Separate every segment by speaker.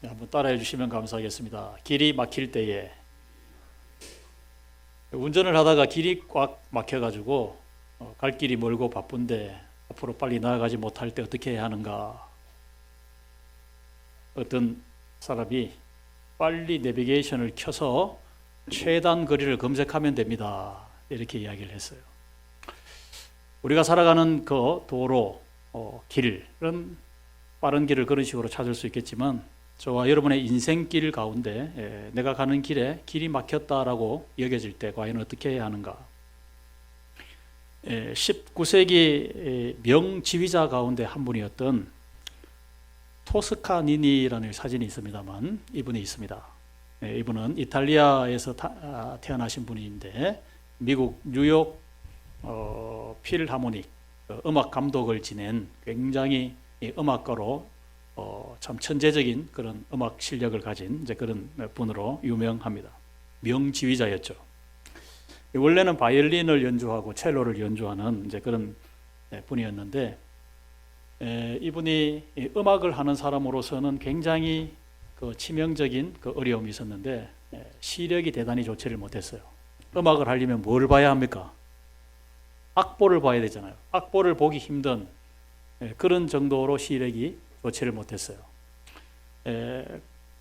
Speaker 1: 네, 한번 따라해 주시면 감사하겠습니다. 길이 막힐 때에 운전을 하다가 길이 꽉 막혀가지고 갈 길이 멀고 바쁜데 앞으로 빨리 나아가지 못할 때 어떻게 해야 하는가? 어떤 사람이 빨리 내비게이션을 켜서 최단 거리를 검색하면 됩니다. 이렇게 이야기를 했어요. 우리가 살아가는 그 도로, 길은 빠른 길을 그런 식으로 찾을 수 있겠지만 저와 여러분의 인생길 가운데 내가 가는 길에 길이 막혔다라고 여겨질 때 과연 어떻게 해야 하는가? 19세기 명지휘자 가운데 한 분이었던 토스카니니라는 사진이 있습니다만 이분이 있습니다. 이분은 이탈리아에서 태어나신 분인데 미국 뉴욕 필하모닉 음악 감독을 지낸 굉장히 음악가로 참 천재적인 그런 음악 실력을 가진 이제 그런 분으로 유명합니다. 명지휘자였죠. 원래는 바이올린을 연주하고 첼로를 연주하는 이제 그런 분이었는데 이분이 음악을 하는 사람으로서는 굉장히 그 치명적인 그 어려움이 있었는데 시력이 대단히 좋지를 못했어요. 음악을 하려면 뭘 봐야 합니까? 악보를 봐야 되잖아요. 악보를 보기 힘든 그런 정도로 시력이 좋지를 못했어요.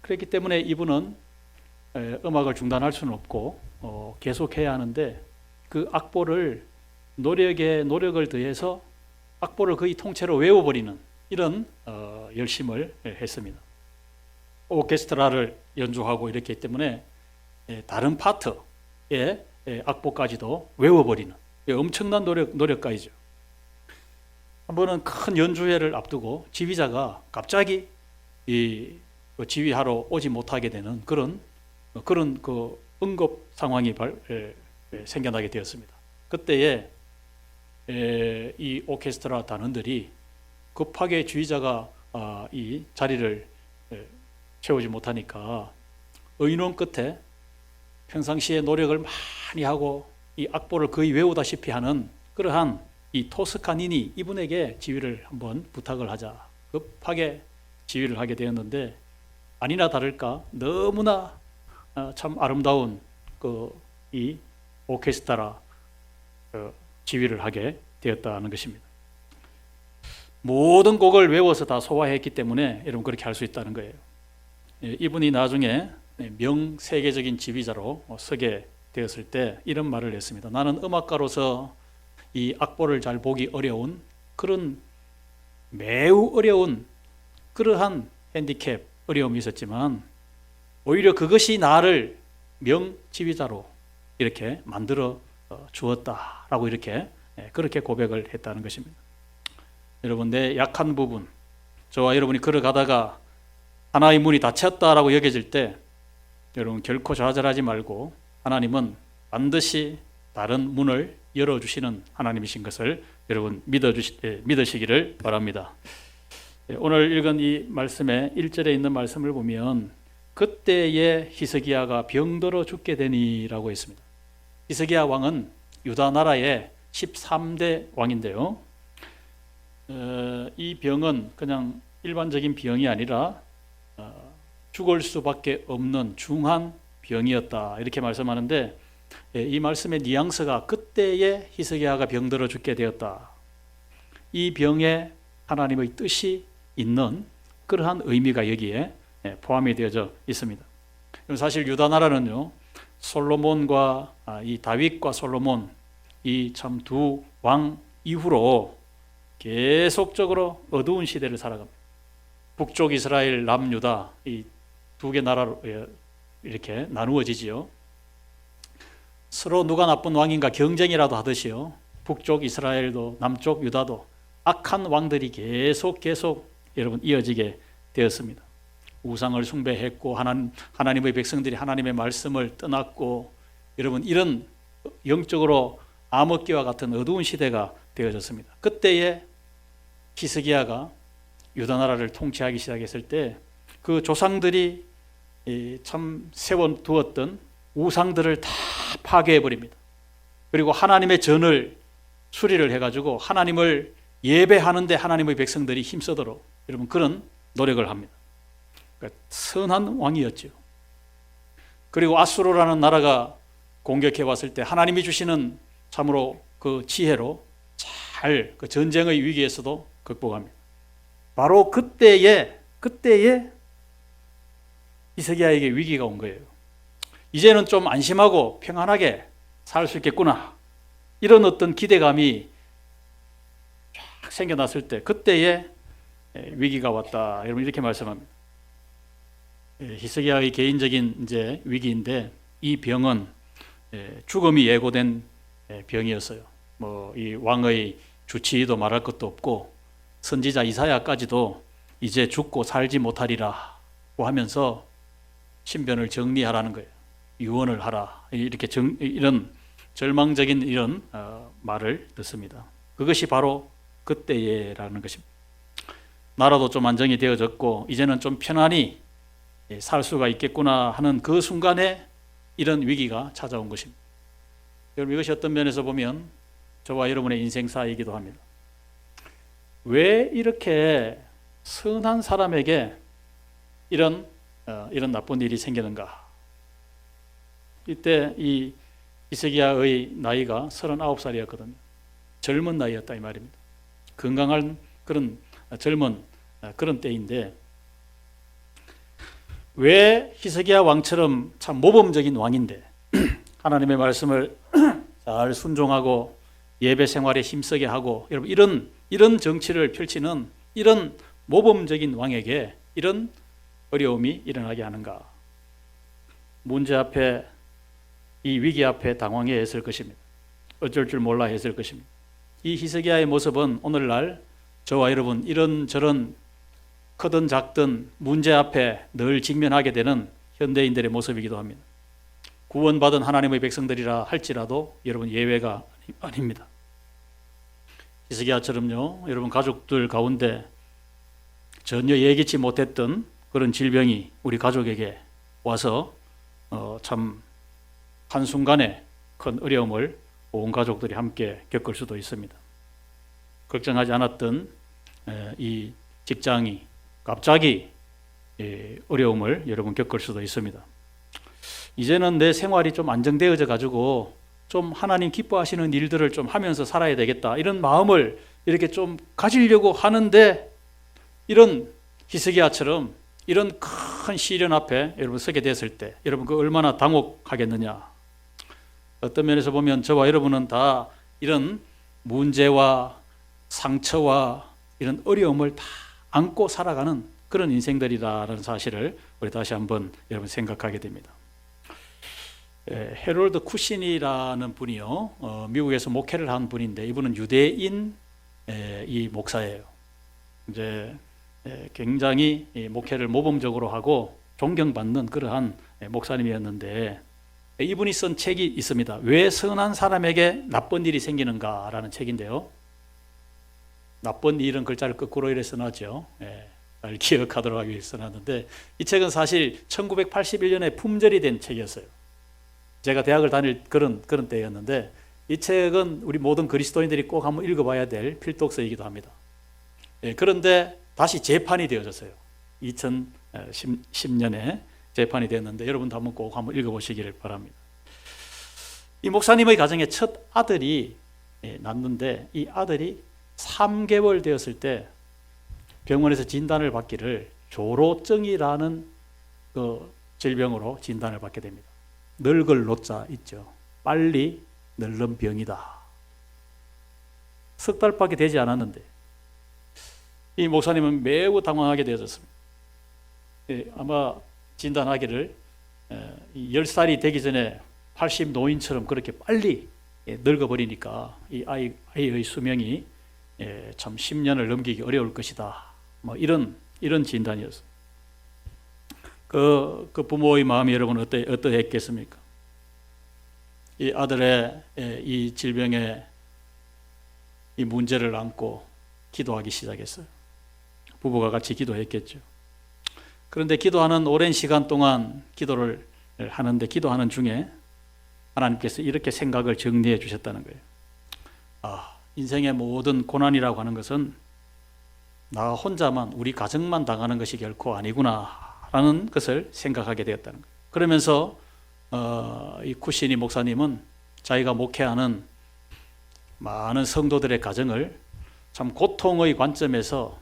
Speaker 1: 그렇기 때문에 이분은 음악을 중단할 수는 없고 계속해야 하는데 그 악보를 노력에 노력을 더해서 악보를 거의 통째로 외워버리는 이런 열심을 했습니다. 오케스트라를 연주하고 이렇기 때문에 다른 파트의 악보까지도 외워버리는 엄청난 노력가이죠. 한 번은 큰 연주회를 앞두고 지휘자가 갑자기 지휘하러 오지 못하게 되는 그런 그 응급 상황이 생겨나게 되었습니다. 그때에 이 오케스트라 단원들이 급하게 지휘자가 이 자리를 채우지 못하니까 의논 끝에 평상시에 노력을 많이 하고 이 악보를 거의 외우다시피 하는 그러한 이 토스카니니 이분에게 지휘를 한번 부탁을 하자. 급하게 지휘를 하게 되었는데 아니나 다를까 너무나 참 아름다운 이 오케스트라 지휘를 하게 되었다는 것입니다. 모든 곡을 외워서 다 소화했기 때문에 여러분 그렇게 할 수 있다는 거예요. 이분이 나중에 명세계적인 지휘자로 서게 되었을 때 이런 말을 했습니다. 나는 음악가로서 이 악보를 잘 보기 어려운 그런 매우 어려운 그러한 핸디캡, 어려움이 있었지만 오히려 그것이 나를 명지휘자로 이렇게 만들어 주었다라고 이렇게 그렇게 고백을 했다는 것입니다. 여러분, 내 약한 부분, 저와 여러분이 걸어가다가 하나의 문이 닫혔다라고 여겨질 때 여러분 결코 좌절하지 말고 하나님은 반드시 다른 문을 열어주시는 하나님이신 것을 여러분 믿으시기를 바랍니다. 오늘 읽은 이 말씀의 1절에 있는 말씀을 보면 그때에 히스기야가 병들어 죽게 되니라고 했습니다. 히스기야 왕은 유다 나라의 13대 왕인데요. 이 병은 그냥 일반적인 병이 아니라 죽을 수밖에 없는 중한 병이었다 이렇게 말씀하는데 이 말씀의 뉘앙스가 그때에 히스기야가 병들어 죽게 되었다. 이 병에 하나님의 뜻이 있는 그러한 의미가 여기에 포함이 되어져 있습니다. 사실 유다 나라는요 솔로몬과 이 다윗과 솔로몬 이 참 두 왕 이후로 계속적으로 어두운 시대를 살아갑니다. 북쪽 이스라엘, 남유다 이 두 개 나라로 이렇게 나누어지지요. 서로 누가 나쁜 왕인가 경쟁이라도 하듯이요. 북쪽 이스라엘도 남쪽 유다도 악한 왕들이 계속 여러분 이어지게 되었습니다. 우상을 숭배했고 하나님의 백성들이 하나님의 말씀을 떠났고 여러분 이런 영적으로 암흑기와 같은 어두운 시대가 되어졌습니다. 그때에 히스기야가 유다 나라를 통치하기 시작했을 때 그 조상들이 참 세워두었던 우상들을 다 파괴해버립니다. 그리고 하나님의 전을 수리를 해가지고 하나님을 예배하는데 하나님의 백성들이 힘쓰도록 여러분 그런 노력을 합니다. 그러니까 선한 왕이었죠. 그리고 아수르라는 나라가 공격해 왔을 때 하나님이 주시는 참으로 그 지혜로 잘 그 전쟁의 위기에서도 극복합니다. 바로 그때에 히스기야에게 위기가 온 거예요. 이제는 좀 안심하고 평안하게 살 수 있겠구나, 이런 어떤 기대감이 쫙 생겨났을 때 그때에 위기가 왔다. 여러분 이렇게 말씀합니다. 히스기야의 개인적인 이제 위기인데, 이 병은 죽음이 예고된 병이었어요. 뭐 이 왕의 주치의도 말할 것도 없고 선지자 이사야까지도 이제 죽고 살지 못하리라고 하면서 신변을 정리하라는 거예요. 유언을 하라, 이렇게 이런 절망적인 이런 말을 듣습니다. 그것이 바로 그때라는 것입니다. 나라도 좀 안정이 되어졌고 이제는 좀 편안히 살 수가 있겠구나 하는 그 순간에 이런 위기가 찾아온 것입니다. 여러분, 이것이 어떤 면에서 보면 저와 여러분의 인생사이기도 합니다. 왜 이렇게 선한 사람에게 이런 나쁜 일이 생기는가? 이때 이 히스기야의 나이가 39살이었거든요. 젊은 나이였다 이 말입니다. 건강한 그런 젊은 그런 때인데, 왜 히스기야 왕처럼 참 모범적인 왕인데 하나님의 말씀을 잘 순종하고 예배 생활에 힘쓰게 하고, 여러분 이런 정치를 펼치는 이런 모범적인 왕에게 이런 어려움이 일어나게 하는가? 문제 앞에, 이 위기 앞에 당황해 했을 것입니다. 어쩔 줄 몰라 했을 것입니다. 이 히스기야의 모습은 오늘날 저와 여러분 이런저런 크든 작든 문제 앞에 늘 직면하게 되는 현대인들의 모습이기도 합니다. 구원받은 하나님의 백성들이라 할지라도 여러분 예외가 아닙니다. 히스기야처럼요, 여러분 가족들 가운데 전혀 예기치 못했던 그런 질병이 우리 가족에게 와서 참 한순간에 큰 어려움을 온 가족들이 함께 겪을 수도 있습니다. 걱정하지 않았던 이 직장이 갑자기 어려움을 여러분 겪을 수도 있습니다. 이제는 내 생활이 좀 안정되어져 가지고 좀 하나님 기뻐하시는 일들을 좀 하면서 살아야 되겠다, 이런 마음을 이렇게 좀 가지려고 하는데, 이런 히스기야처럼 이런 큰 시련 앞에 여러분 서게 됐을 때 여러분 그 얼마나 당혹하겠느냐. 어떤 면에서 보면 저와 여러분은 다 이런 문제와 상처와 이런 어려움을 다 안고 살아가는 그런 인생들이라는 사실을 우리 다시 한번 여러분 생각하게 됩니다. 헤롤드 쿠신이라는 분이요, 미국에서 목회를 한 분인데, 이분은 유대인 이 목사예요. 이제 굉장히 목회를 모범적으로 하고 존경받는 그러한 목사님이었는데, 이분이 쓴 책이 있습니다. 왜 선한 사람에게 나쁜 일이 생기는가라는 책인데요. 나쁜 일은 글자를 거꾸로 이렇게 써놨죠. 잘 기억하도록 하기 위해서 써놨는데, 이 책은 사실 1981년에 품절이 된 책이었어요. 제가 대학을 다닐 그런 때였는데, 이 책은 우리 모든 그리스도인들이 꼭 한번 읽어봐야 될 필독서이기도 합니다. 그런데 다시 재판이 되어졌어요. 2010년에 재판이 되었는데, 여러분도 한번 읽어보시기를 바랍니다. 이 목사님의 가정에 첫 아들이 낳는데, 이 아들이 3개월 되었을 때 병원에서 진단을 받기를 조로증이라는 그 질병으로 진단을 받게 됩니다. 늙을 노자 있죠. 빨리 늙는 병이다. 석 달밖에 되지 않았는데 이 목사님은 매우 당황하게 되었습니다. 아마 진단하기를 10살이 되기 전에 80 노인처럼 그렇게 빨리 늙어버리니까 이 아이의 수명이 참 10년을 넘기기 어려울 것이다. 뭐 이런 진단이었어요. 그 부모의 마음이 여러분 어떠했겠습니까? 이 아들의 이 질병의 이 문제를 안고 기도하기 시작했어요. 부부가 같이 기도했겠죠. 그런데 기도하는 오랜 시간 동안 기도를 하는데, 기도하는 중에 하나님께서 이렇게 생각을 정리해 주셨다는 거예요. 인생의 모든 고난이라고 하는 것은 나 혼자만, 우리 가정만 당하는 것이 결코 아니구나 있다라는 것을 생각하게 되었다는 거예요. 그러면서 이 쿠시니 목사님은 자기가 목회하는 많은 성도들의 가정을 참 고통의 관점에서,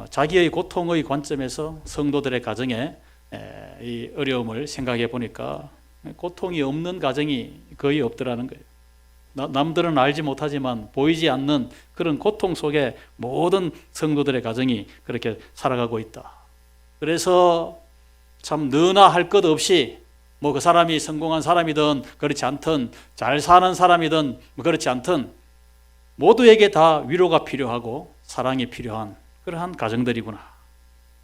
Speaker 1: 자기의 고통의 관점에서 성도들의 가정에 이 어려움을 생각해 보니까 고통이 없는 가정이 거의 없더라는 거예요. 남들은 알지 못하지만 보이지 않는 그런 고통 속에 모든 성도들의 가정이 그렇게 살아가고 있다. 그래서 참 너나 할 것 없이 뭐 그 사람이 성공한 사람이든 그렇지 않든 잘 사는 사람이든 그렇지 않든 모두에게 다 위로가 필요하고 사랑이 필요한 그러한 가정들이구나.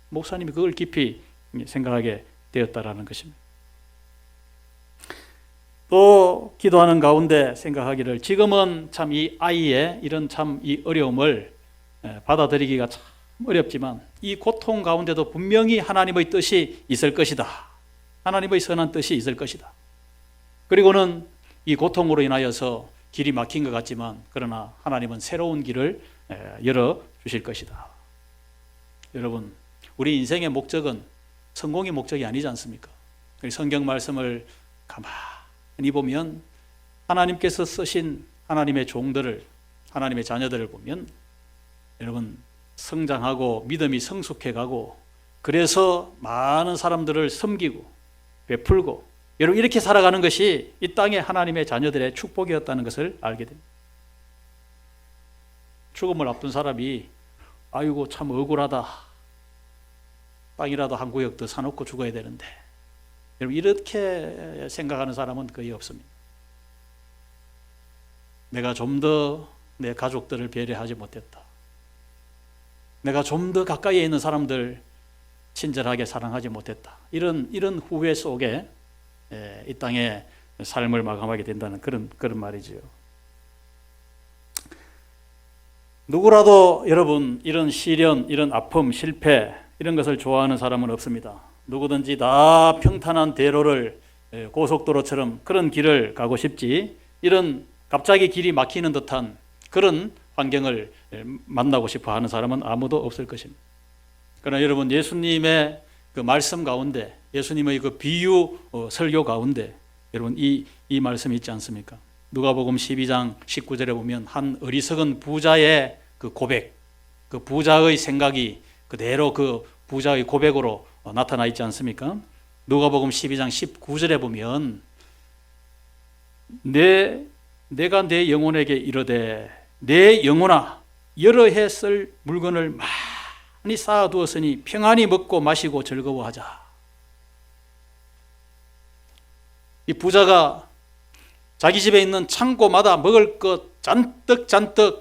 Speaker 1: 목사님이 그걸 깊이 생각하게 되었다라는 것입니다. 또 기도하는 가운데 생각하기를 지금은 참 이 아이의 이런 참 이 어려움을 받아들이기가 참 어렵지만 이 고통 가운데도 분명히 하나님의 뜻이 있을 것이다. 하나님의 선한 뜻이 있을 것이다. 그리고는 이 고통으로 인하여서 길이 막힌 것 같지만 그러나 하나님은 새로운 길을 열어주실 것이다. 여러분, 우리 인생의 목적은 성공의 목적이 아니지 않습니까? 성경 말씀을 가만히 보면 하나님께서 쓰신 하나님의 종들을, 하나님의 자녀들을 보면 여러분 성장하고 믿음이 성숙해가고 그래서 많은 사람들을 섬기고 베풀고 여러분 이렇게 살아가는 것이 이 땅의 하나님의 자녀들의 축복이었다는 것을 알게 됩니다. 죽음을 앞둔 사람이 아이고 참 억울하다. 땅이라도 한 구역 더 사놓고 죽어야 되는데 여러분 이렇게 생각하는 사람은 거의 없습니다. 내가 좀 더 내 가족들을 배려하지 못했다. 내가 좀 더 가까이에 있는 사람들 친절하게 사랑하지 못했다. 이런 후회 속에 이 땅의 삶을 마감하게 된다는 그런 말이죠. 누구라도 여러분 이런 시련, 이런 아픔, 실패 이런 것을 좋아하는 사람은 없습니다. 누구든지 다 평탄한 대로를 고속도로처럼 그런 길을 가고 싶지 이런 갑자기 길이 막히는 듯한 그런 환경을 만나고 싶어 하는 사람은 아무도 없을 것입니다. 그러나 여러분 예수님의 그 말씀 가운데 예수님의 그 비유 설교 가운데 여러분 이 말씀이 있지 않습니까? 누가복음 12장 19절에 보면 한 어리석은 부자의 그 고백, 그 부자의 생각이 그대로 그 부자의 고백으로 나타나 있지 않습니까? 누가복음 12장 19절에 보면 내가 내 영혼에게 이르되 내 영혼아 여러 해 쓸 물건을 많이 쌓아두었으니 평안히 먹고 마시고 즐거워하자. 이 부자가 자기 집에 있는 창고마다 먹을 것 잔뜩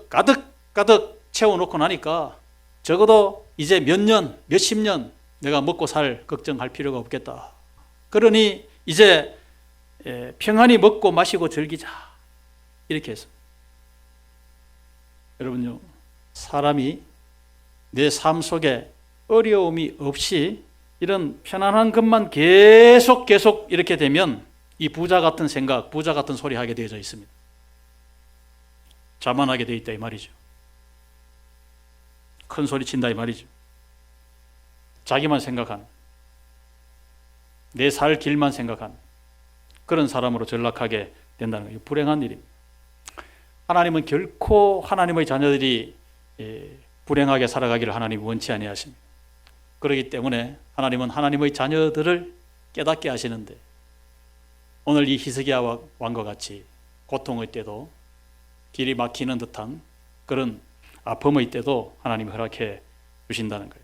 Speaker 1: 가득 채워놓고 나니까 적어도 이제 몇 년, 몇십 년 내가 먹고 살 걱정할 필요가 없겠다. 그러니 이제 평안히 먹고 마시고 즐기자. 이렇게 했습니다. 여러분요, 사람이 내 삶 속에 어려움이 없이 이런 편안한 것만 계속 이렇게 되면 이 부자 같은 생각, 부자 같은 소리 하게 되어져 있습니다. 자만하게 되어 있다 이 말이죠. 큰 소리 친다 이 말이죠. 자기만 생각한, 내 살 길만 생각한 그런 사람으로 전락하게 된다는 거예요. 불행한 일입니다. 하나님은 결코 하나님의 자녀들이 불행하게 살아가기를 하나님이 원치 아니하십니다. 그렇기 때문에 하나님은 하나님의 자녀들을 깨닫게 하시는데 오늘 이 히스기야 왕과 같이 고통의 때도 길이 막히는 듯한 그런 아픔의 때도 하나님이 허락해 주신다는 거예요.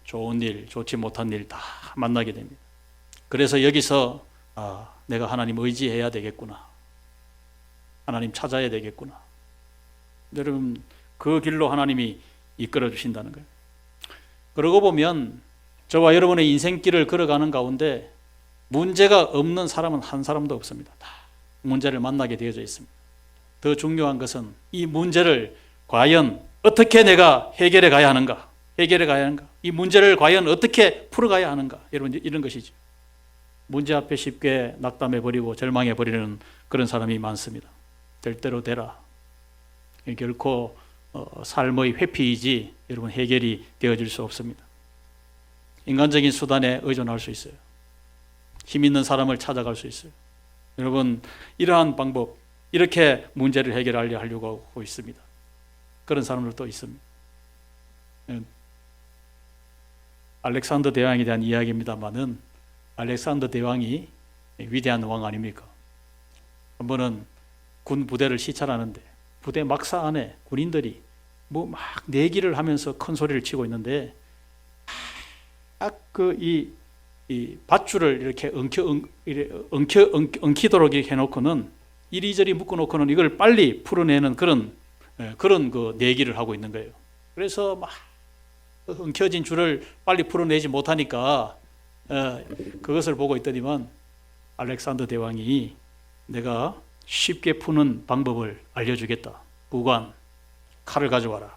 Speaker 1: 좋은 일, 좋지 못한 일 다 만나게 됩니다. 그래서 여기서 내가 하나님 의지해야 되겠구나. 하나님 찾아야 되겠구나. 여러분 그 길로 하나님이 이끌어 주신다는 거예요. 그러고 보면 저와 여러분의 인생길을 걸어가는 가운데 문제가 없는 사람은 한 사람도 없습니다. 다 문제를 만나게 되어져 있습니다. 더 중요한 것은 이 문제를 과연 어떻게 내가 해결해 가야 하는가? 이 문제를 과연 어떻게 풀어가야 하는가? 여러분 이런 것이죠. 문제 앞에 쉽게 낙담해 버리고 절망해 버리는 그런 사람이 많습니다. 될 대로 되라. 결코 삶의 회피이지 여러분 해결이 되어질 수 없습니다. 인간적인 수단에 의존할 수 있어요. 힘 있는 사람을 찾아갈 수 있어요. 여러분, 이러한 방법, 이렇게 문제를 해결하려고 하고 있습니다. 그런 사람들도 있습니다. 알렉산더 대왕에 대한 이야기입니다만은, 알렉산더 대왕이 위대한 왕 아닙니까? 한 번은 군 부대를 시찰하는데 부대 막사 안에 군인들이 뭐 막 내기를 하면서 큰 소리를 치고 있는데, 이 밧줄을 이렇게 엉키도록 이렇게 해놓고는 이리저리 묶어놓고는 이걸 빨리 풀어내는 그런 그 내기를 하고 있는 거예요. 그래서 막 엉켜진 줄을 빨리 풀어내지 못하니까 그것을 보고 있더니만 알렉산더 대왕이 내가 쉽게 푸는 방법을 알려주겠다. 부관, 칼을 가져와라.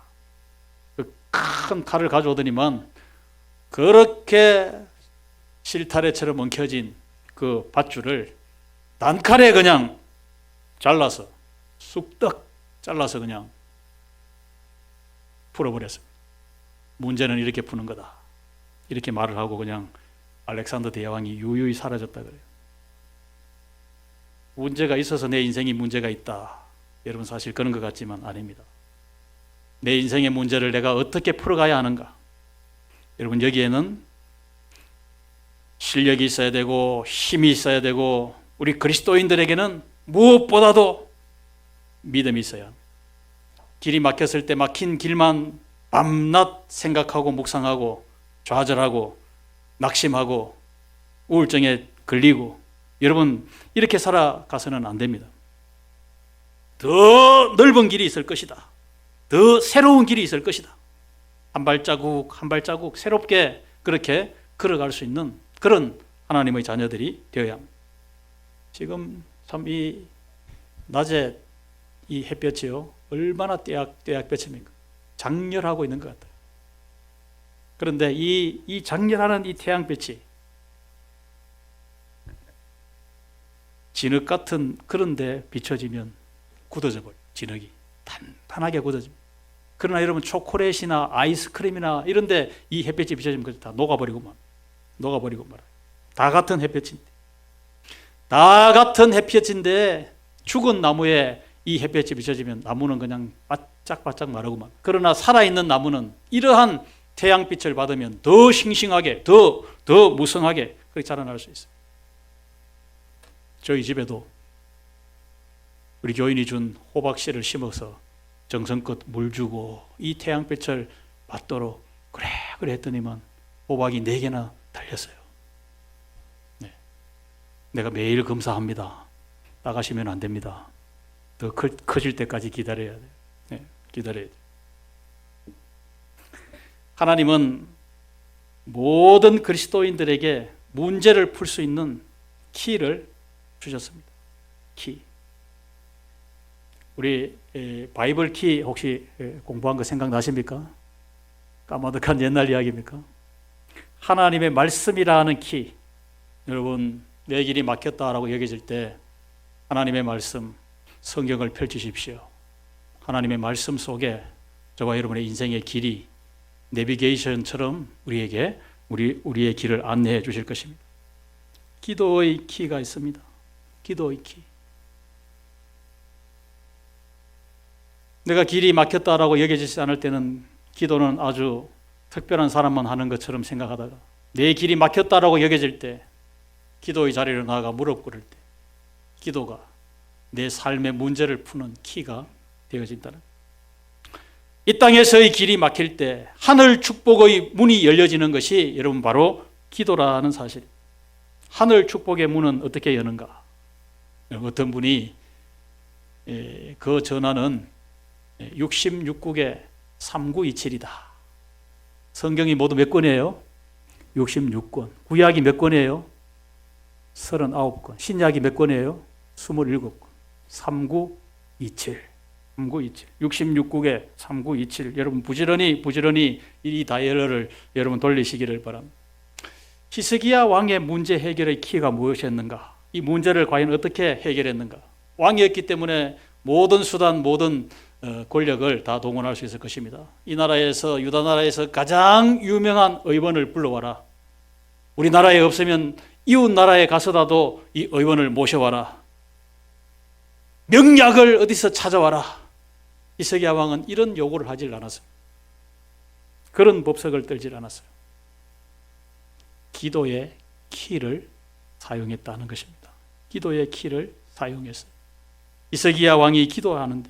Speaker 1: 그 큰 칼을 가져오더니만 그렇게 실타래처럼 엉켜진 그 밧줄을 단칼에 그냥 잘라서, 쑥떡 잘라서 그냥 풀어버렸습니다. 문제는 이렇게 푸는 거다. 이렇게 말을 하고 그냥 알렉산더 대왕이 유유히 사라졌다 그래요. 문제가 있어서 내 인생이 문제가 있다. 여러분, 사실 그런 것 같지만 아닙니다. 내 인생의 문제를 내가 어떻게 풀어가야 하는가? 여러분, 여기에는 실력이 있어야 되고 힘이 있어야 되고, 우리 그리스도인들에게는 무엇보다도 믿음이 있어야 합니다. 길이 막혔을 때 막힌 길만 밤낮 생각하고 묵상하고 좌절하고 낙심하고 우울증에 걸리고, 여러분, 이렇게 살아가서는 안 됩니다. 더 넓은 길이 있을 것이다. 더 새로운 길이 있을 것이다. 한 발자국 한 발자국 새롭게 그렇게 걸어갈 수 있는 그런 하나님의 자녀들이 되어야 합니다. 지금 참 이 낮에 이 햇볕이요, 얼마나 떼약볕입니까? 장렬하고 있는 것 같아요. 그런데 이 장렬하는 이 태양빛이 진흙 같은 그런데 비춰지면 굳어져 버려요. 진흙이 단단하게 굳어집니다. 그러나 여러분, 초콜릿이나 아이스크림이나 이런데 이 햇볕이 비춰지면 다 녹아버리고 말아요. 다 같은 햇볕인데, 죽은 나무에 이 햇볕이 비춰지면 나무는 그냥 바짝바짝 마르고 말. 그러나 살아있는 나무는 이러한 태양빛을 받으면 더 싱싱하게, 더 무성하게 그렇게 자라날 수 있어요. 저희 집에도 우리 교인이 준 호박씨를 심어서 정성껏 물 주고 이 태양빛을 받도록 그래 했더니만 호박이 4개나 달렸어요. 네. 내가 매일 검사합니다. 나가시면 안 됩니다. 더 커질 때까지 기다려야 돼요. 네, 기다려야 돼요. 하나님은 모든 그리스도인들에게 문제를 풀 수 있는 키를 주셨습니다. 키. 우리 바이블 키 혹시 공부한 거 생각나십니까? 까마득한 옛날 이야기입니까? 하나님의 말씀이라는 키. 여러분, 내 길이 막혔다라고 여겨질 때 하나님의 말씀, 성경을 펼치십시오. 하나님의 말씀 속에 저와 여러분의 인생의 길이 내비게이션처럼 우리의 길을 안내해 주실 것입니다. 기도의 키가 있습니다. 기도의 키. 내가 길이 막혔다라고 여겨지지 않을 때는 기도는 아주 특별한 사람만 하는 것처럼 생각하다가, 내 길이 막혔다라고 여겨질 때 기도의 자리로 나아가 무릎 꿇을 때 기도가 내 삶의 문제를 푸는 키가 되어진다는, 이 땅에서의 길이 막힐 때 하늘 축복의 문이 열려지는 것이 여러분 바로 기도라는 사실. 하늘 축복의 문은 어떻게 여는가? 어떤 분이 그 전화는 66국의 3927이다. 성경이 모두 몇 권이에요? 66권. 구약이 몇 권이에요? 39권. 신약이 몇 권이에요? 27권. 3927. 66국의 3927. 여러분 부지런히 이 다이얼을 여러분 돌리시기를 바랍니다. 히스기야 왕의 문제 해결의 키가 무엇이었는가? 이 문제를 과연 어떻게 해결했는가? 왕이었기 때문에 모든 수단, 모든 권력을 다 동원할 수 있을 것입니다. 이 나라에서, 유다 나라에서 가장 유명한 의원을 불러와라. 우리나라에 없으면 이웃 나라에 가서라도 이 의원을 모셔와라. 명약을 어디서 찾아와라. 히스기야 왕은 이런 요구를 하질 않았어요. 그런 법석을 떨질 않았어요. 기도의 키를 사용했다는 것입니다. 기도의 키를 사용했어요. 히스기야 왕이 기도하는데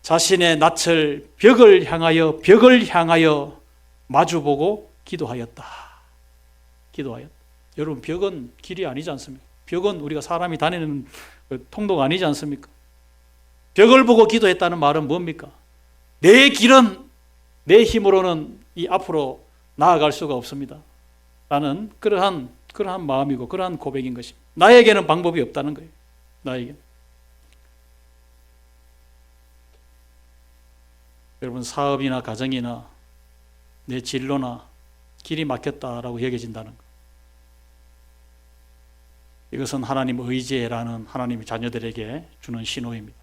Speaker 1: 자신의 낯을 벽을 향하여 마주보고 기도하였다. 여러분, 벽은 길이 아니지 않습니까? 벽은 우리가 사람이 다니는 통로가 아니지 않습니까? 벽을 보고 기도했다는 말은 뭡니까? 내 길은 내 힘으로는 이 앞으로 나아갈 수가 없습니다. 라는 그러한 마음이고 그러한 고백인 것입니다. 나에게는 방법이 없다는 거예요. 나에게. 여러분, 사업이나 가정이나 내 진로나 길이 막혔다라고 여겨진다는 것. 이것은 하나님 의지해라는 하나님의 자녀들에게 주는 신호입니다.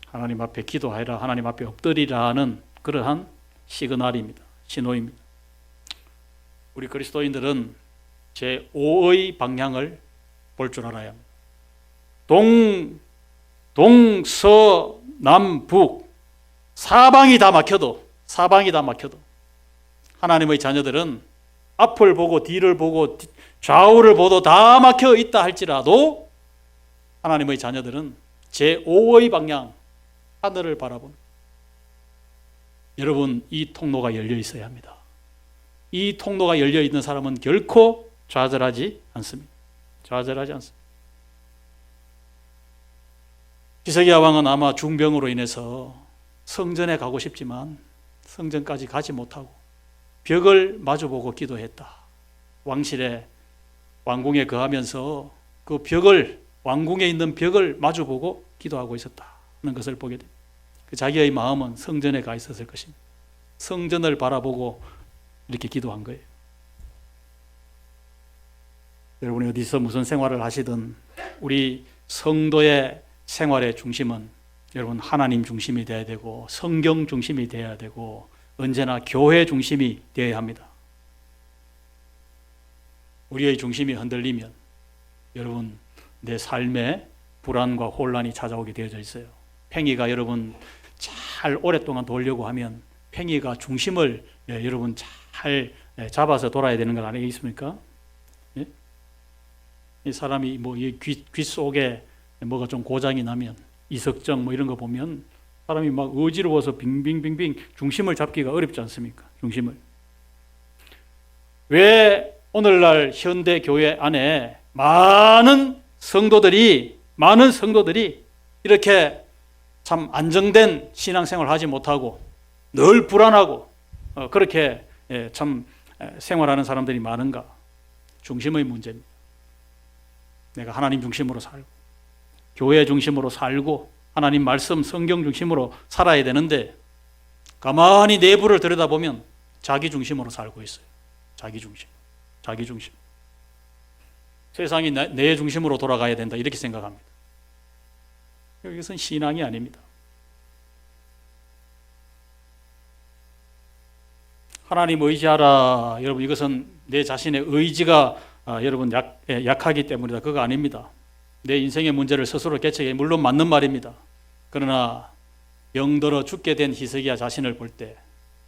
Speaker 1: 하나님 앞에 기도하라, 하나님 앞에 엎드리라는 그러한 시그널입니다. 신호입니다. 우리 그리스도인들은 제5의 방향을 볼 줄 알아야 합니다. 동, 남, 북 사방이 다 막혀도 하나님의 자녀들은 앞을 보고 뒤를 보고 좌우를 보도 다 막혀 있다 할지라도 하나님의 자녀들은 제5의 방향, 하늘을 바라보는. 여러분, 이 통로가 열려 있어야 합니다. 이 통로가 열려 있는 사람은 결코 좌절하지 않습니다. 히스기야 왕은 아마 중병으로 인해서 성전에 가고 싶지만 성전까지 가지 못하고 벽을 마주보고 기도했다. 왕궁에 거하면서 그 왕궁에 있는 벽을 마주보고 기도하고 있었다는 것을 보게 됩니다. 자기의 마음은 성전에 가 있었을 것입니다. 성전을 바라보고 이렇게 기도한 거예요. 여러분이 어디서 무슨 생활을 하시든 우리 성도의 생활의 중심은 여러분 하나님 중심이 되어야 되고 성경 중심이 되어야 되고 언제나 교회 중심이 되어야 합니다. 우리의 중심이 흔들리면 여러분 내 삶에 불안과 혼란이 찾아오게 되어져 있어요. 팽이가 여러분 잘 오랫동안 돌려고 하면 팽이가 중심을 여러분 잘 잡아서 돌아야 되는 것 아니겠습니까? 예? 이 사람이 귀 속에 뭐가 좀 고장이 나면 이석증 이런 거 보면 사람이 막 어지러워서 빙빙빙빙 중심을 잡기가 어렵지 않습니까? 중심을. 왜 오늘날 현대 교회 안에 많은 성도들이 이렇게 참 안정된 신앙생활을 하지 못하고 늘 불안하고 그렇게 참 생활하는 사람들이 많은가? 중심의 문제입니다. 내가 하나님 중심으로 살고 교회 중심으로 살고 하나님 말씀 성경 중심으로 살아야 되는데 가만히 내부를 들여다보면 자기 중심으로 살고 있어요. 자기 중심. 세상이 내 중심으로 돌아가야 된다 이렇게 생각합니다. 이것은 신앙이 아닙니다. 하나님 의지하라. 여러분, 이것은 내 자신의 의지가 여러분 약하기 때문이다. 그거 아닙니다. 내 인생의 문제를 스스로 개척해 물론 맞는 말입니다. 그러나 병들어 죽게 된 히스기야 자신을 볼 때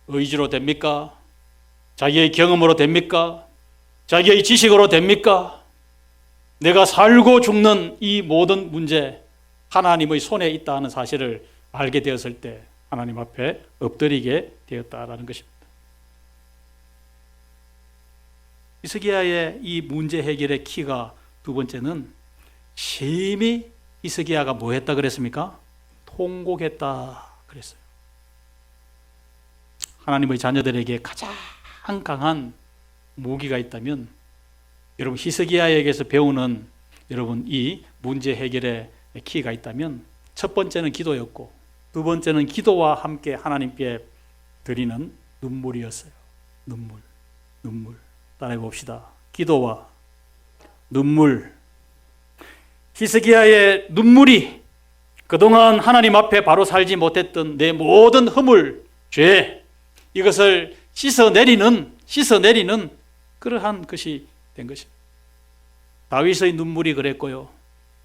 Speaker 1: 의지로 됩니까? 자기의 경험으로 됩니까? 자기의 지식으로 됩니까? 내가 살고 죽는 이 모든 문제 하나님의 손에 있다 하는 사실을 알게 되었을 때 하나님 앞에 엎드리게 되었다라는 것입니다. 히스기야의 이 문제 해결의 키가 두 번째는 심히 히스기야가 뭐 했다 그랬습니까? 통곡했다 그랬어요. 하나님의 자녀들에게 가장 강한 무기가 있다면 여러분 히스기야에게서 배우는 여러분 이 문제 해결의 키가 있다면 첫 번째는 기도였고 두 번째는 기도와 함께 하나님께 드리는 눈물이었어요. 눈물. 따라해 봅시다. 기도와 눈물. 히스기야의 눈물이 그동안 하나님 앞에 바로 살지 못했던 내 모든 허물, 죄 이것을 씻어내리는 그러한 것이 된 것입니다. 다윗의 눈물이 그랬고요.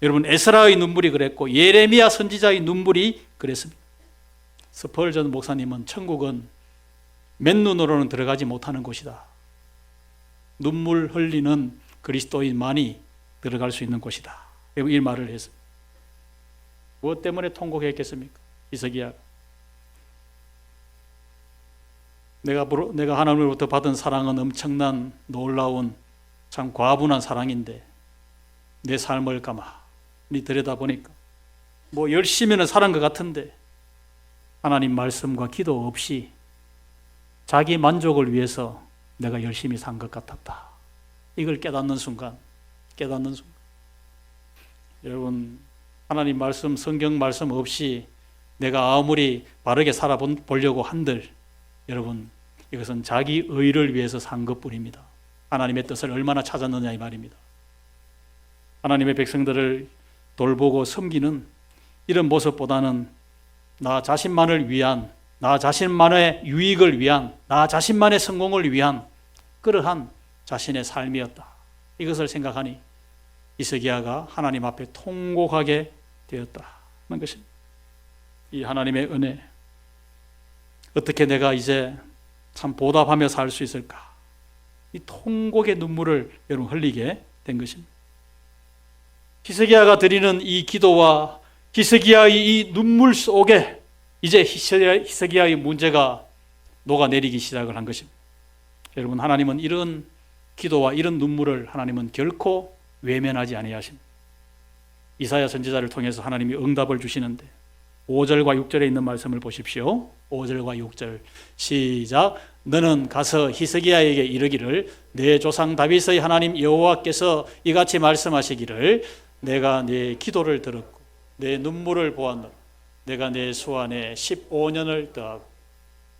Speaker 1: 여러분 에스라의 눈물이 그랬고 예레미야 선지자의 눈물이 그랬습니다. 스펄전 목사님은 천국은 맨눈으로는 들어가지 못하는 곳이다. 눈물 흘리는 그리스도인만이 들어갈 수 있는 곳이다. 이 말을 했습니다. 무엇 때문에 통곡했겠습니까? 히스기야. 내가 하나님으로부터 받은 사랑은 엄청난 놀라운 참 과분한 사랑인데 내 삶을 가만히 들여다보니까 뭐 열심히는 살은 것 같은데 하나님 말씀과 기도 없이 자기 만족을 위해서 내가 열심히 산 것 같았다. 이걸 깨닫는 순간 여러분 하나님 말씀, 성경 말씀 없이 내가 아무리 바르게 살아보려고 한들 여러분 이것은 자기 의를 위해서 산 것뿐입니다. 하나님의 뜻을 얼마나 찾았느냐 이 말입니다. 하나님의 백성들을 돌보고 섬기는 이런 모습보다는 나 자신만을 위한, 나 자신만의 유익을 위한, 나 자신만의 성공을 위한 그러한 자신의 삶이었다. 이것을 생각하니 히스기야가 하나님 앞에 통곡하게 되었다는 것입니다. 이 하나님의 은혜, 어떻게 내가 이제 참 보답하며 살 수 있을까? 이 통곡의 눈물을 여러분 흘리게 된 것입니다. 히스기야가 드리는 이 기도와 히스기야의 이 눈물 속에 이제 히스기야의 문제가 녹아내리기 시작을 한 것입니다. 여러분 하나님은 이런 기도와 이런 눈물을 하나님은 결코 외면하지 아니하십니다. 이사야 선지자를 통해서 하나님이 응답을 주시는데 5절과 6절에 있는 말씀을 보십시오. 5절과 6절 시작. 너는 가서 히스기야에게 이르기를 내 조상 다윗의 하나님 여호와께서 이같이 말씀하시기를 내가 네 기도를 들었고 내 눈물을 보았노라. 내가 내 수완에 15년을 더하고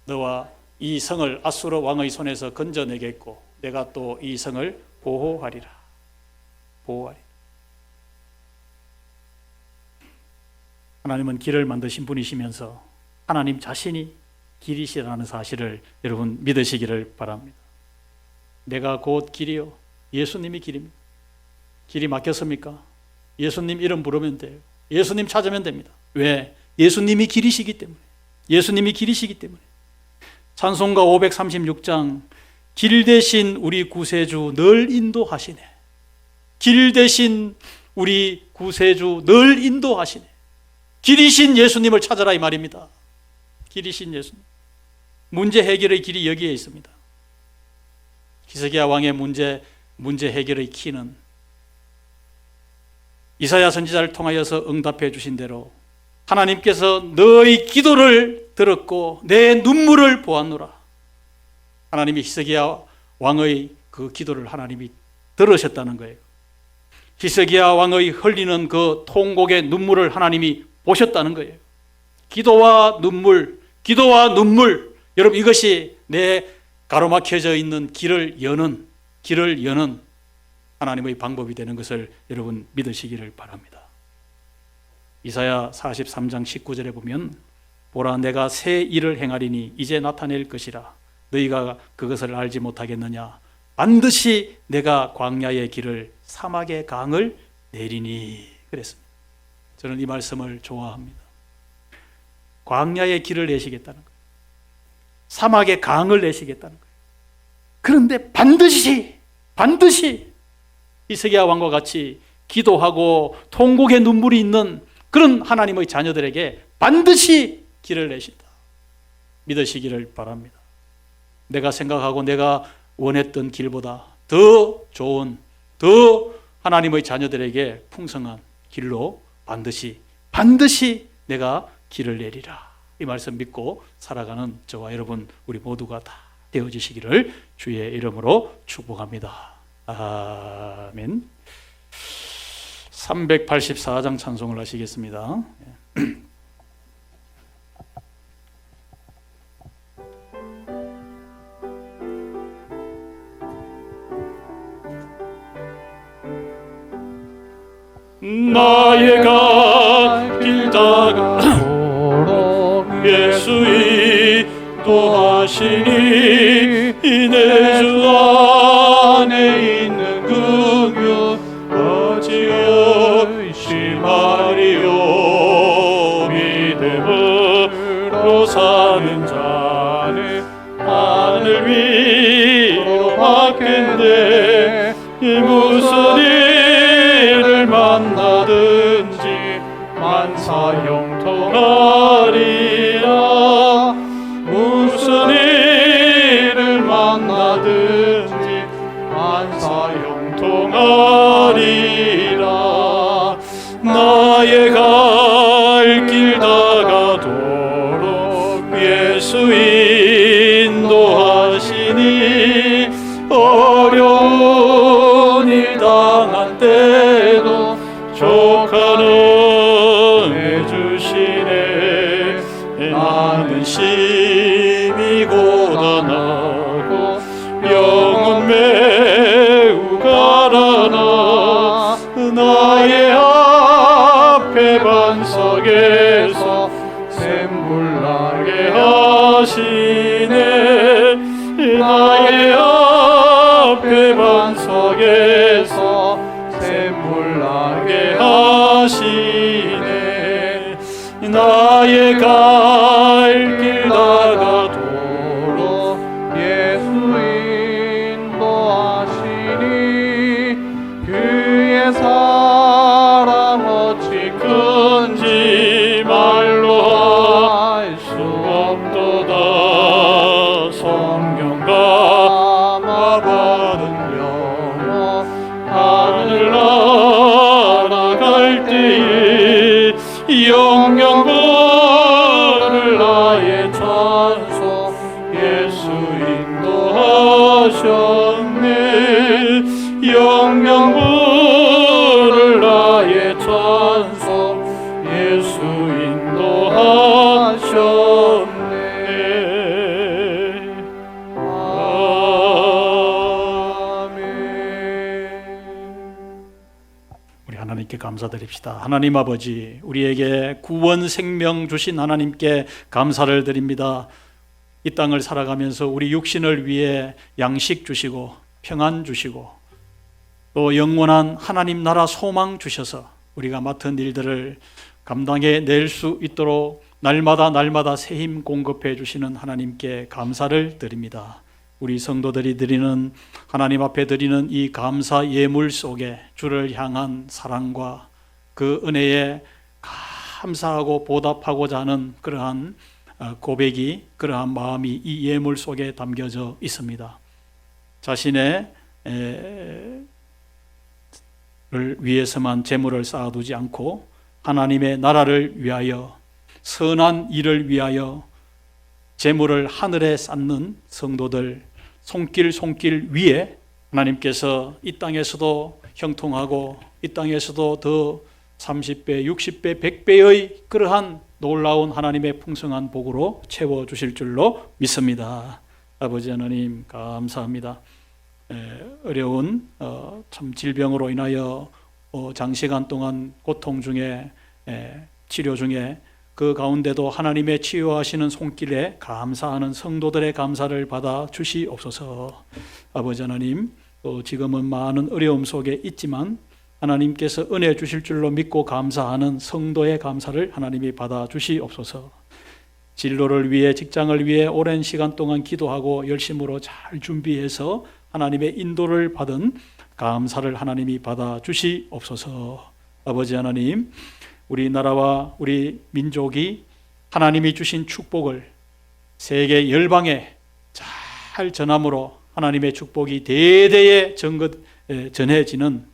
Speaker 1: 너와 이 성을 아수르 왕의 손에서 건져내겠고 내가 또 이 성을 보호하리라. 하나님은 길을 만드신 분이시면서 하나님 자신이 길이시라는 사실을 여러분 믿으시기를 바랍니다. 내가 곧 길이요. 예수님이 길입니다. 길이 막혔습니까? 예수님 이름 부르면 돼요. 예수님 찾으면 됩니다. 왜? 예수님이 길이시기 때문에. 예수님이 길이시기 때문에. 찬송가 536장 길 대신 우리 구세주 늘 인도하시네. 길 대신 우리 구세주 늘 인도하시네. 길이신 예수님을 찾아라 이 말입니다. 길이신 예수님. 문제 해결의 길이 여기에 있습니다. 히스기야 왕의 문제 해결의 키는 이사야 선지자를 통하여서 응답해 주신 대로 하나님께서 너의 기도를 들었고 내 눈물을 보았노라. 하나님이 히스기야 왕의 그 기도를 하나님이 들으셨다는 거예요. 히스기야 왕의 흘리는 그 통곡의 눈물을 하나님이 보셨다는 거예요. 기도와 눈물. 여러분 이것이 내 가로막혀져 있는 길을 여는 하나님의 방법이 되는 것을 여러분 믿으시기를 바랍니다. 이사야 43장 19절에 보면 보라 내가 새 일을 행하리니 이제 나타낼 것이라 너희가 그것을 알지 못하겠느냐 반드시 내가 광야의 길을 사막의 강을 내리니 그랬습니다. 저는 이 말씀을 좋아합니다. 광야의 길을 내시겠다는 거예요. 사막의 강을 내시겠다는 거예요. 그런데 반드시 히스기야 왕과 같이 기도하고 통곡의 눈물이 있는 그런 하나님의 자녀들에게 반드시 길을 내신다. 믿으시기를 바랍니다. 내가 생각하고 내가 원했던 길보다 더 좋은, 더 하나님의 자녀들에게 풍성한 길로 반드시 내가 길을 내리라. 이 말씀 믿고 살아가는 저와 여러분 우리 모두가 다 되어지시기를 주의 이름으로 축복합니다. 아멘. 384장 찬송을 하시겠습니다. 나의 갈 길 다가오록 예수의 도하시니 내 주 내 무슨 일을 만나든지 만사형통하리라. 무슨 일을 만나든지 만사형통하리라. 나의 갈 길 다가도록 예수 인도하시니 어려운 일 당한 때도 족한 은혜 주시네. 나는 심히 고단하고 영은 매우 가라나. 나의 앞에 반석에서 샘물 나게 하시네. 나의 앞에 반석에서 샘물 나게 하시네. 나의 갈 길 다가도록 예수 인도하시니 그의 사랑 어찌 큰지 말로 할 수 없도다. 성령 감화받은 영혼 하늘 날아갈 때에 영영 부를 나의 찬송 예수 인도하셨네. 영영 부를 나의 찬송 예수 인도하셨네. 우리 하나님께 감사드립시다. 하나님 아버지, 우리에게 구원 생명 주신 하나님께 감사를 드립니다. 이 땅을 살아가면서 우리 육신을 위해 양식 주시고 평안 주시고 또 영원한 하나님 나라 소망 주셔서 우리가 맡은 일들을 감당해 낼 수 있도록 날마다 새 힘 공급해 주시는 하나님께 감사를 드립니다. 우리 성도들이 드리는, 하나님 앞에 드리는 이 감사 예물 속에 주를 향한 사랑과 그 은혜에 감사하고 보답하고자 하는 그러한 고백이, 그러한 마음이 이 예물 속에 담겨져 있습니다. 자신의 를 위해서만 재물을 쌓아두지 않고 하나님의 나라를 위하여, 선한 일을 위하여 재물을 하늘에 쌓는 성도들 손길 위에 하나님께서 이 땅에서도 형통하고 이 땅에서도 더 30배, 60배, 100배의 그러한 놀라운 하나님의 풍성한 복으로 채워주실 줄로 믿습니다. 아버지 하나님 감사합니다. 어려운 참 질병으로 인하여 장시간 동안 고통 중에 치료 중에 그 가운데도 하나님의 치유하시는 손길에 감사하는 성도들의 감사를 받아 주시옵소서. 아버지 하나님, 또 지금은 많은 어려움 속에 있지만 하나님께서 은혜 주실 줄로 믿고 감사하는 성도의 감사를 하나님이 받아 주시옵소서. 진로를 위해, 직장을 위해 오랜 시간 동안 기도하고 열심으로 잘 준비해서 하나님의 인도를 받은 감사를 하나님이 받아 주시옵소서. 아버지 하나님, 우리 나라와 우리 민족이 하나님이 주신 축복을 세계 열방에 잘 전함으로 하나님의 축복이 대대에 전해지는,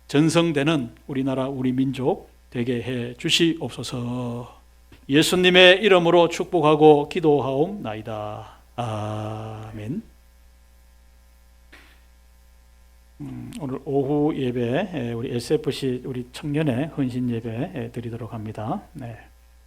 Speaker 1: 전성되는 우리나라 우리 민족 되게 해 주시옵소서. 예수님의 이름으로 축복하고 기도하옵나이다. 아멘. 오늘 오후 예배 우리 SFC 우리 청년의 헌신 예배 드리도록 합니다. 네,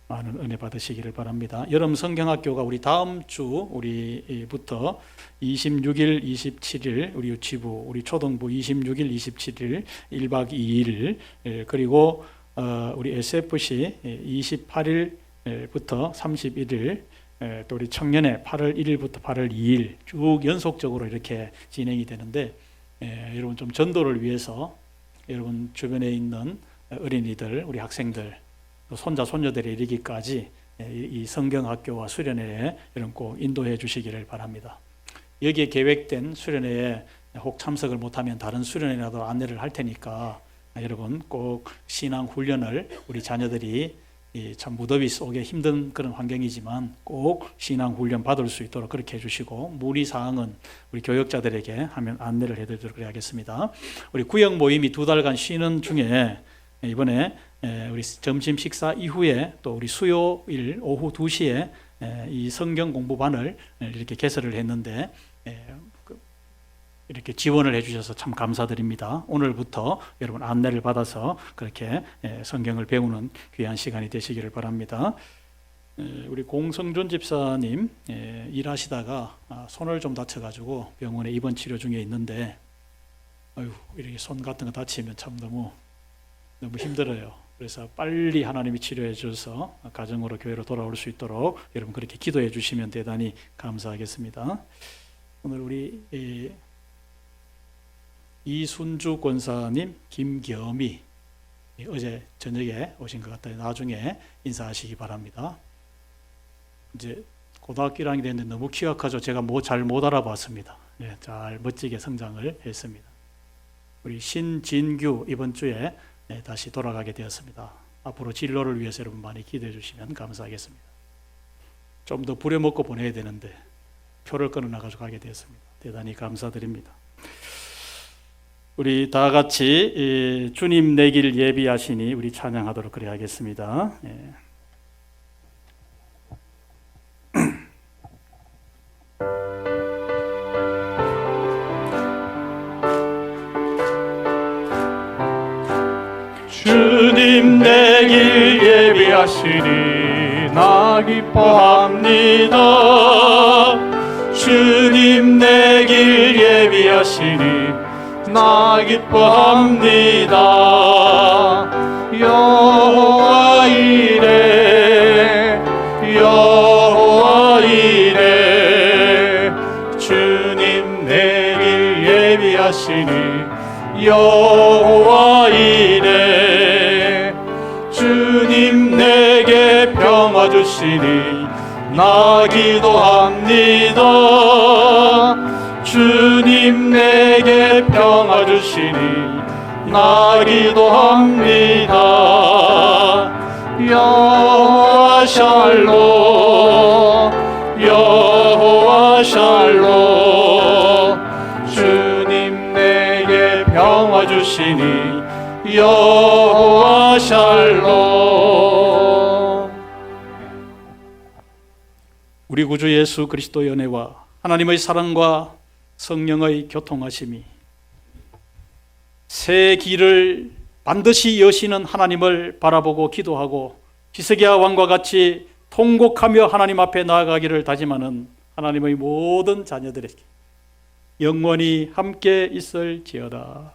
Speaker 1: 많은 은혜 받으시기를 바랍니다. 여름 성경학교가 우리 다음 주 우리부터 26일, 27일 우리 유치부, 우리 초등부 26일, 27일 1박 2일 그리고 우리 SFC 28일부터 31일 또 우리 청년회 8월 1일부터 8월 2일 쭉 연속적으로 이렇게 진행이 되는데 여러분 좀 전도를 위해서 여러분 주변에 있는 어린이들, 우리 학생들, 손자 손녀들이 이르기까지 이 성경학교와 수련회에 여러분 꼭 인도해 주시기를 바랍니다. 여기에 계획된 수련회에 혹 참석을 못하면 다른 수련회라도 안내를 할 테니까 여러분 꼭 신앙 훈련을 우리 자녀들이 참 무더위 속에 힘든 그런 환경이지만 꼭 신앙 훈련 받을 수 있도록 그렇게 해주시고 문의 사항은 우리 교역자들에게 하면 안내를 해드리도록 하겠습니다. 우리 구역 모임이 2달간 쉬는 중에 이번에 우리 점심 식사 이후에 또 우리 수요일 오후 2시에 이 성경 공부반을 이렇게 개설을 했는데 이렇게 지원을 해주셔서 참 감사드립니다. 오늘부터 여러분 안내를 받아서 그렇게 성경을 배우는 귀한 시간이 되시기를 바랍니다. 우리 공성준 집사님 일하시다가 손을 좀 다쳐가지고 병원에 입원 치료 중에 있는데 이렇게 손 같은 거 다치면 참 너무 힘들어요. 그래서 빨리 하나님이 치료해 주셔서 가정으로 교회로 돌아올 수 있도록 여러분 그렇게 기도해 주시면 대단히 감사하겠습니다. 오늘 우리 이순주 권사님, 김겸이 어제 저녁에 오신 것 같아요. 나중에 인사하시기 바랍니다. 이제 고등학교 1학년이 됐는데 너무 키가 커서 제가 잘 못 알아봤습니다. 잘 멋지게 성장을 했습니다. 우리 신진규 이번 주에 다시 돌아가게 되었습니다. 앞으로 진로를 위해서 여러분 많이 기도해 주시면 감사하겠습니다. 좀 더 부려먹고 보내야 되는데 표를 끊어놔가지고 가게 되었습니다. 대단히 감사드립니다. 우리 다 같이 주님 내 길 예비하시니 우리 찬양하도록 그래 하겠습니다.
Speaker 2: 주님 내 길 예비하시니 나 기뻐합니다. 주님 내 길 예비하시니 나 기뻐합니다. 여호와 이레 여호와 이레 주님 내 길 예비하시니 여호와 이레 주님 내게 평화 주시니 나 기도합니다. 주님 내게 평화 주시니 나 기도합니다. 여호와 샬롬 여호와 샬롬 주님 내게 평화 주시니 여호와 샬롬.
Speaker 1: 우리 구주 예수 그리스도의 은혜와 하나님의 사랑과 성령의 교통하심이 새 길을 반드시 여시는 하나님을 바라보고 기도하고 히스기야 왕과 같이 통곡하며 하나님 앞에 나아가기를 다짐하는 하나님의 모든 자녀들에게 영원히 함께 있을지어다.